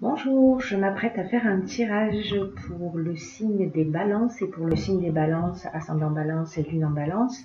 Bonjour, je m'apprête à faire un tirage pour le signe des balances et pour le signe des balances, ascendant balance et lune en balance.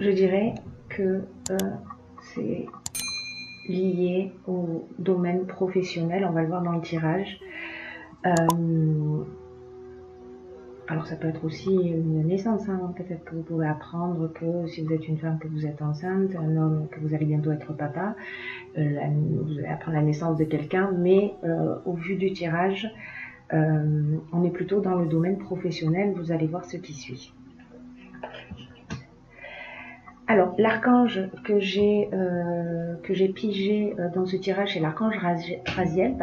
Je dirais que c'est lié au domaine professionnel, on va le voir dans le tirage. Alors ça peut être aussi une naissance, hein. Peut-être que vous pouvez apprendre que si vous êtes une femme, que vous êtes enceinte, un homme, que vous allez bientôt être papa, vous allez apprendre la naissance de quelqu'un, mais au vu du tirage, on est plutôt dans le domaine professionnel, vous allez voir ce qui suit. Alors, l'archange que j'ai pigé dans ce tirage, c'est l'archange Raziel,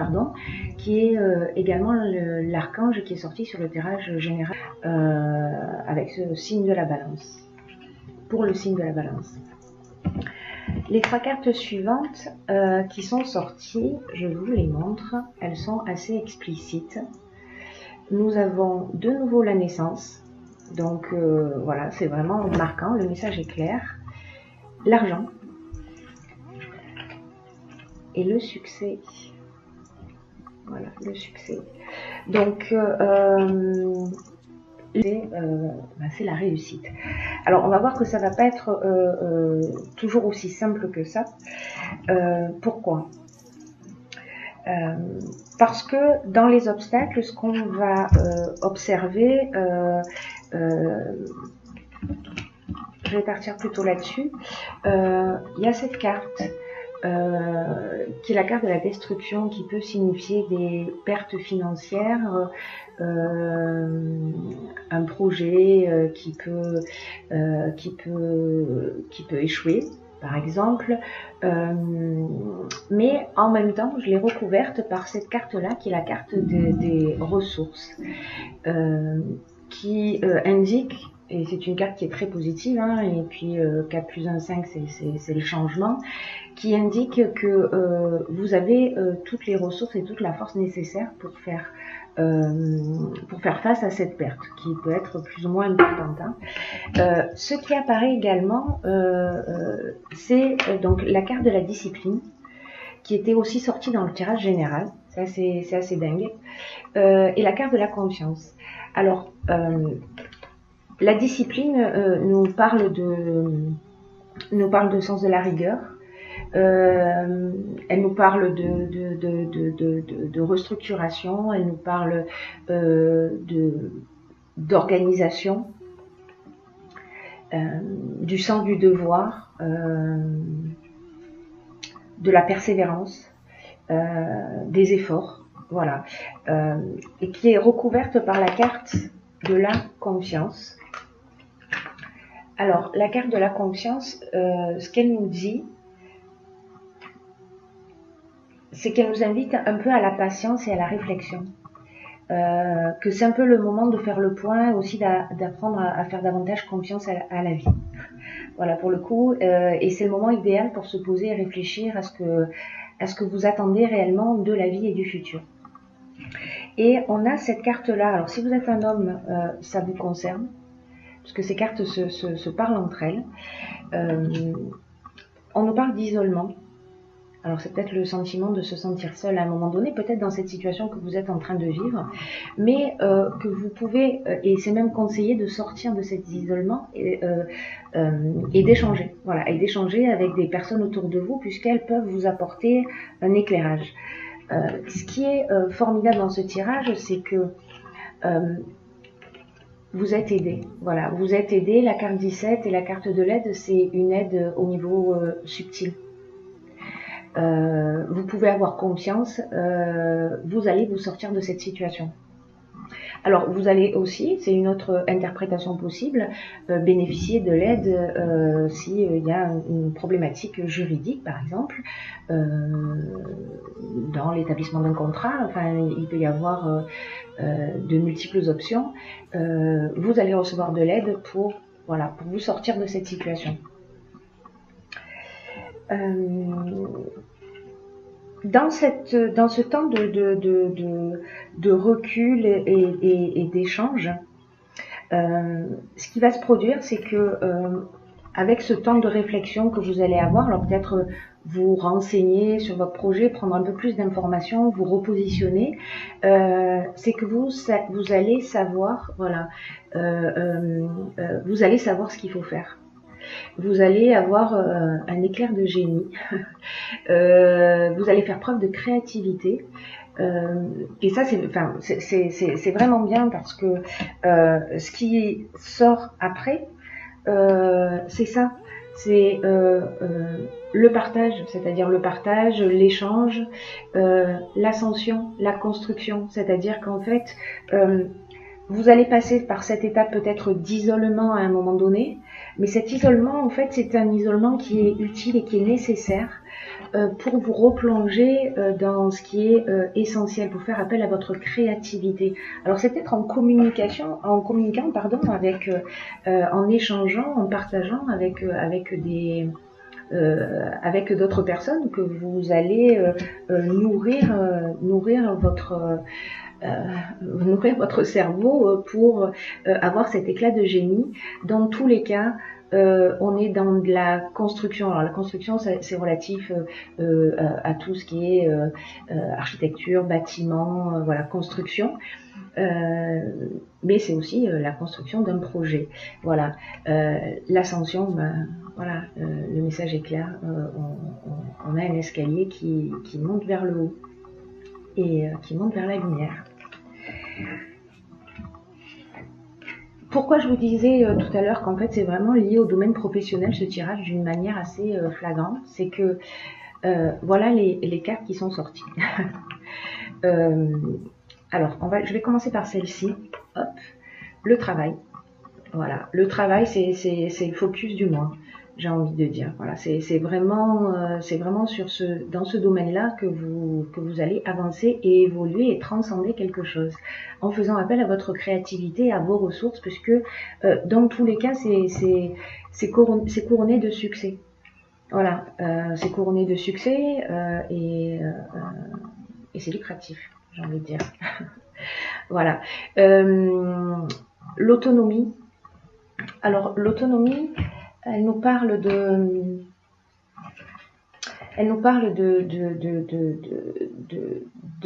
qui est également l'archange qui est sorti sur le tirage général avec ce signe de la balance, pour le signe de la balance. Les trois cartes suivantes qui sont sorties, je vous les montre, elles sont assez explicites. Nous avons de nouveau la naissance, donc voilà, c'est vraiment marquant, le message est clair. L'argent et le succès. Voilà, le succès. Donc, c'est la réussite. Alors, on va voir que ça ne va pas être toujours aussi simple que ça. Pourquoi ? Parce que dans les obstacles, ce qu'on va observer, je vais partir plutôt là-dessus, il y a cette carte qui est la carte de la destruction, qui peut signifier des pertes financières, un projet qui peut échouer, par exemple, mais en même temps je l'ai recouverte par cette carte là qui est la carte des ressources, qui indique, et c'est une carte qui est très positive, hein, et puis 4 plus 1, 5, c'est le changement, qui indique que vous avez toutes les ressources et toute la force nécessaire pour faire face à cette perte, qui peut être plus ou moins importante, hein. Ce qui apparaît également, c'est donc la carte de la discipline, qui était aussi sortie dans le tirage général, c'est assez dingue, et la carte de la confiance. Alors, la discipline nous parle de sens de la rigueur. Elle nous parle de restructuration, elle nous parle d'organisation, du sens du devoir, de la persévérance, des efforts, voilà, et qui est recouverte par la carte de la confiance. Alors, la carte de la confiance, ce qu'elle nous dit, c'est qu'elle nous invite un peu à la patience et à la réflexion. Que c'est un peu le moment de faire le point, aussi d'apprendre à faire davantage confiance à la vie. Voilà, pour le coup, et c'est le moment idéal pour se poser et réfléchir à ce que vous attendez réellement de la vie et du futur. Et on a cette carte-là, alors si vous êtes un homme, ça vous concerne, parce que ces cartes se parlent entre elles. On nous parle d'isolement. Alors c'est peut-être le sentiment de se sentir seul à un moment donné, peut-être dans cette situation que vous êtes en train de vivre, mais que vous pouvez, et c'est même conseillé de sortir de cet isolement et d'échanger, voilà, et d'échanger avec des personnes autour de vous, puisqu'elles peuvent vous apporter un éclairage. Ce qui est formidable dans ce tirage, c'est que vous êtes aidé, voilà, vous êtes aidé. La carte 17 et la carte de l'aide, c'est une aide au niveau subtil. Vous pouvez avoir confiance, vous allez vous sortir de cette situation. Alors vous allez aussi, c'est une autre interprétation possible, bénéficier de l'aide s'il y a une problématique juridique, par exemple, dans l'établissement d'un contrat. Enfin, il peut y avoir de multiples options. Vous allez recevoir de l'aide pour vous sortir de cette situation. Dans ce temps de recul et d'échange, ce qui va se produire, c'est que avec ce temps de réflexion que vous allez avoir, alors peut-être vous renseigner sur votre projet, prendre un peu plus d'informations, vous repositionner, c'est que vous allez savoir, voilà, vous allez savoir ce qu'il faut faire. Vous allez avoir un éclair de génie, vous allez faire preuve de créativité. Et ça, c'est vraiment bien parce que ce qui sort après, c'est ça, c'est le partage, c'est-à-dire le partage, l'échange, l'ascension, la construction, c'est-à-dire qu'en fait, vous allez passer par cette étape peut-être d'isolement à un moment donné, mais cet isolement, en fait, c'est un isolement qui est utile et qui est nécessaire pour vous replonger dans ce qui est essentiel, pour faire appel à votre créativité. Alors c'est peut-être en communication, en communiquant, pardon, avec, en échangeant, en partageant avec d'autres personnes que vous allez nourrir votre cerveau pour avoir cet éclat de génie. Dans tous les cas, on est dans de la construction. Alors la construction, c'est relatif à tout ce qui est architecture, bâtiment, voilà, construction. Mais c'est aussi la construction d'un projet. Voilà, l'ascension, ben, voilà, le message est clair. On a un escalier qui monte vers le haut et qui monte vers la lumière. Pourquoi je vous disais tout à l'heure qu'en fait c'est vraiment lié au domaine professionnel ce tirage d'une manière assez flagrante, c'est que voilà les cartes qui sont sorties. Alors je vais commencer par celle-ci. Hop, le travail. Voilà, le travail c'est le focus du mois, j'ai envie de dire. Voilà, c'est vraiment dans ce domaine-là que vous allez avancer et évoluer et transcender quelque chose en faisant appel à votre créativité, à vos ressources, puisque dans tous les cas c'est couronné de succès. Voilà, c'est couronné de succès et c'est lucratif, j'ai envie de dire. Voilà, l'autonomie. Alors l'autonomie, elle nous parle de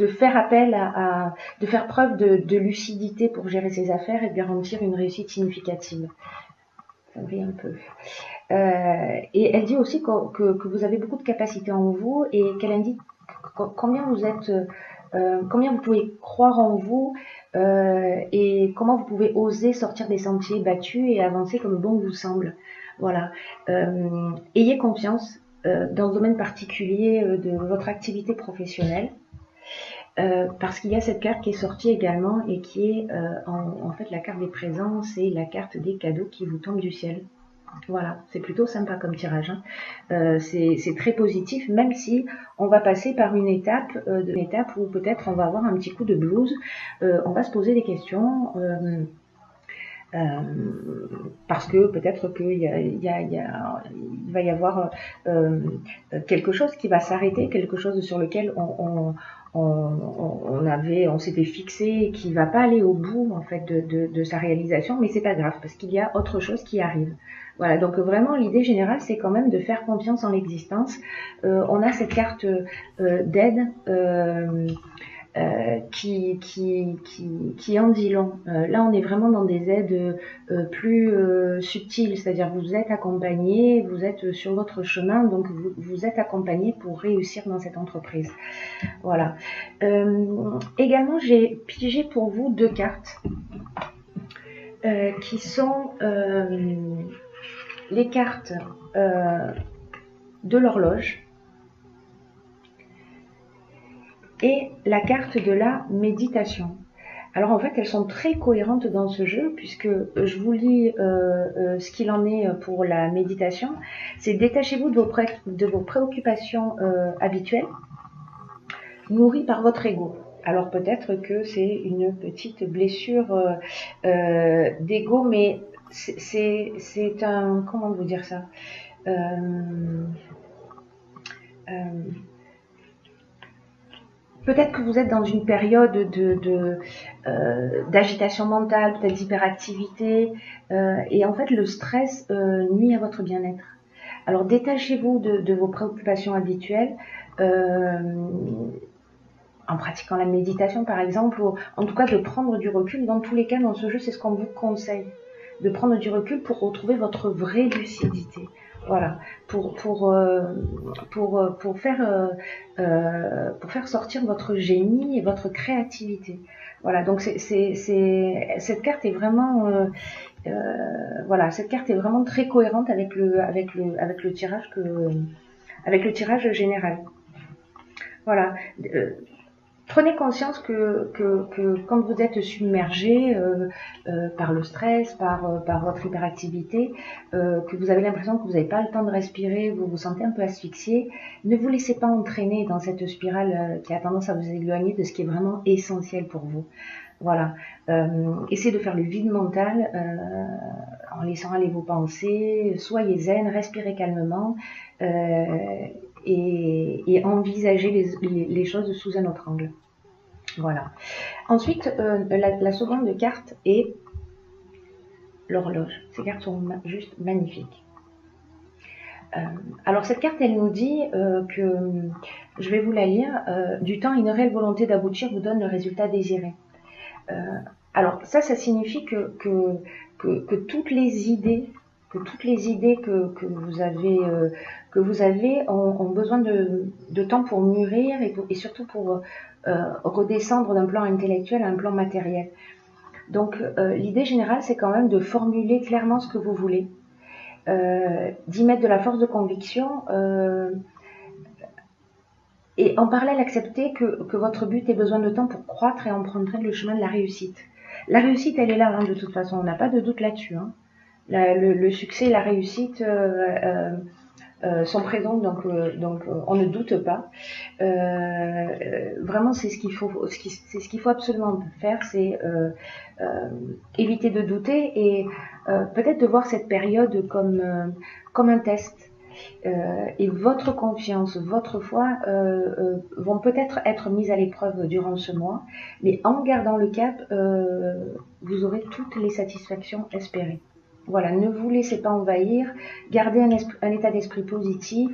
faire appel de faire preuve de lucidité pour gérer ses affaires et de garantir une réussite significative. Ça brille un peu. Et elle dit aussi que vous avez beaucoup de capacités en vous et qu'elle indique combien vous pouvez croire en vous et comment vous pouvez oser sortir des sentiers battus et avancer comme bon vous semble. Voilà. Ayez confiance dans le domaine particulier de votre activité professionnelle. Parce qu'il y a cette carte qui est sortie également et qui est en fait la carte des présents, c'est la carte des cadeaux qui vous tombent du ciel. Voilà, c'est plutôt sympa comme tirage. Hein. C'est très positif, même si on va passer par une étape où peut-être on va avoir un petit coup de blues. On va se poser des questions. Parce que peut-être qu'il va y avoir quelque chose qui va s'arrêter, quelque chose sur lequel on s'était fixé et qui va pas aller au bout en fait de sa réalisation, mais c'est pas grave parce qu'il y a autre chose qui arrive. Voilà, donc vraiment l'idée générale c'est quand même de faire confiance en l'existence. On a cette carte d'aide qui en dit long. Là, on est vraiment dans des aides plus subtiles, c'est-à-dire vous êtes accompagné, vous êtes sur votre chemin, donc vous êtes accompagné pour réussir dans cette entreprise. Voilà. Également, j'ai pigé pour vous 2 cartes qui sont les cartes de l'horloge et la carte de la méditation. Alors en fait, elles sont très cohérentes dans ce jeu puisque je vous lis ce qu'il en est pour la méditation. C'est détachez-vous de vos préoccupations habituelles, nourries par votre ego. Alors peut-être que c'est une petite blessure d'ego, mais c'est un... Comment vous dire ça Peut-être que vous êtes dans une période d'agitation mentale, peut-être d'hyperactivité, et en fait le stress nuit à votre bien-être. Alors détachez-vous de vos préoccupations habituelles en pratiquant la méditation par exemple, ou en tout cas de prendre du recul. Dans tous les cas, dans ce jeu, c'est ce qu'on vous conseille, de prendre du recul pour retrouver votre vraie lucidité. Voilà, pour faire sortir votre génie et votre créativité. Voilà, donc cette carte est vraiment voilà, cette carte est vraiment très cohérente avec le tirage général. Voilà. Prenez conscience que quand vous êtes submergé par le stress, par votre hyperactivité, que vous avez l'impression que vous n'avez pas le temps de respirer, vous vous sentez un peu asphyxié, ne vous laissez pas entraîner dans cette spirale qui a tendance à vous éloigner de ce qui est vraiment essentiel pour vous. Voilà. Essayez de faire le vide mental en laissant aller vos pensées, soyez zen, respirez calmement et envisagez les choses sous un autre angle. Voilà. Ensuite, la seconde carte est l'horloge. Ces cartes sont juste magnifiques. Alors cette carte, elle nous dit que, je vais vous la lire, du temps, une réelle volonté d'aboutir vous donne le résultat désiré. Alors ça signifie que toutes les idées, que vous avez ont besoin de temps pour mûrir et surtout pour redescendre d'un plan intellectuel à un plan matériel. Donc l'idée générale, c'est quand même de formuler clairement ce que vous voulez, d'y mettre de la force de conviction et en parallèle accepter que votre but ait besoin de temps pour croître et emprunter le chemin de la réussite. La réussite, elle est là, hein, de toute façon, on n'a pas de doute là-dessus. Hein. Le succès et la réussite sont présents, donc on ne doute pas. Vraiment, c'est ce qu'il faut absolument faire, c'est éviter de douter et peut-être de voir cette période comme un test. Et votre confiance, votre foi vont peut-être être mises à l'épreuve durant ce mois, mais en gardant le cap, vous aurez toutes les satisfactions espérées. Voilà, ne vous laissez pas envahir, gardez un état d'esprit positif,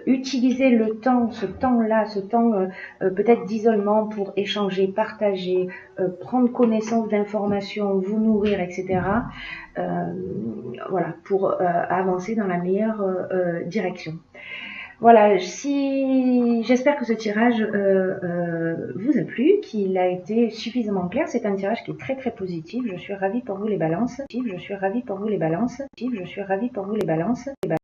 utilisez le temps, ce temps-là, ce temps peut-être d'isolement pour échanger, partager, prendre connaissance d'informations, vous nourrir, etc. Voilà, pour avancer dans la meilleure direction. Voilà, j'espère que ce tirage vous a plu, qu'il a été suffisamment clair. C'est un tirage qui est très très positif. Je suis ravie pour vous les balances. Je suis ravie pour vous les balances. Je suis ravie pour vous les balances.